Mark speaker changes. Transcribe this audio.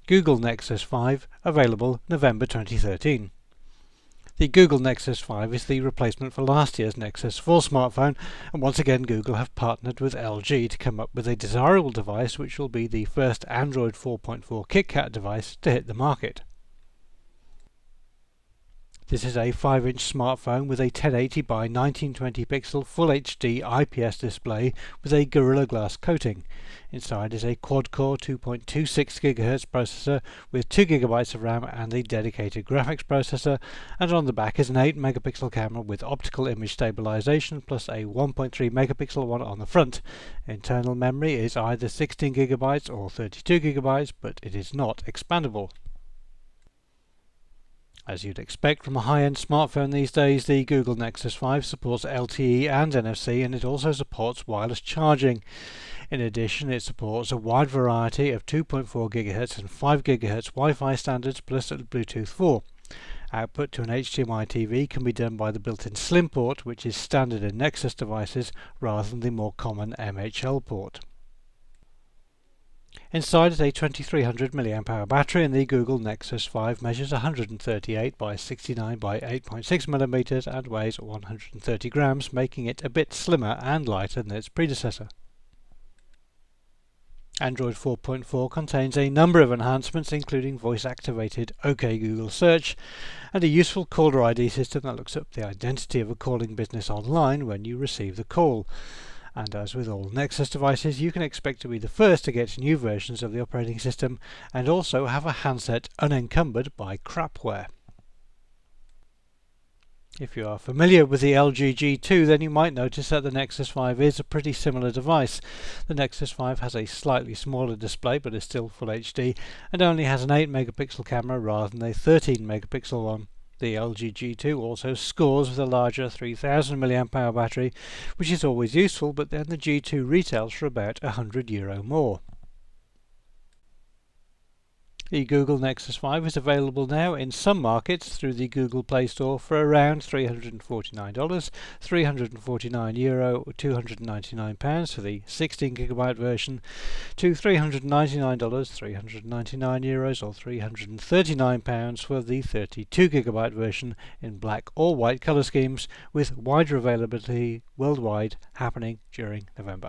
Speaker 1: Google Nexus 5, available November 2013. The Google Nexus 5 is the replacement for last year's Nexus 4 smartphone, and once again Google have partnered with LG to come up with a desirable device which will be the first Android 4.4 KitKat device to hit the market. This is a 5-inch smartphone with a 1080 by 1920 pixel Full HD IPS display with a Gorilla Glass coating. Inside is a quad-core 2.26 GHz processor with 2 GB of RAM and a dedicated graphics processor, and on the back is an 8 megapixel camera with optical image stabilization plus a 1.3 megapixel one on the front. Internal memory is either 16 GB or 32 GB, but it is not expandable. As you'd expect from a high-end smartphone these days, the Google Nexus 5 supports LTE and NFC, and it also supports wireless charging. In addition, it supports a wide variety of 2.4 GHz and 5 GHz Wi-Fi standards plus Bluetooth 4. Output to an HDMI TV can be done by the built-in Slim port, which is standard in Nexus devices, rather than the more common MHL port. Inside is a 2300 mAh battery, and the Google Nexus 5 measures 138 by 69 by 8.6 mm and weighs 130 grams, making it a bit slimmer and lighter than its predecessor. Android 4.4 contains a number of enhancements, including voice-activated OK Google Search and a useful caller ID system that looks up the identity of a calling business online when you receive the call. And as with all Nexus devices, you can expect to be the first to get new versions of the operating system and also have a handset unencumbered by crapware. If you are familiar with the LG G2, then you might notice that the Nexus 5 is a pretty similar device. The Nexus 5 has a slightly smaller display but is still Full HD and only has an 8 megapixel camera rather than a 13 megapixel one. The LG G2 also scores with a larger 3000 mAh battery, which is always useful, but then the G2 retails for about €100 more. The Google Nexus 5 is available now in some markets through the Google Play Store for around $349, €349 or £299 for the 16GB version, to $399, €399 or £339 for the 32GB version in black or white colour schemes, with wider availability worldwide happening during November.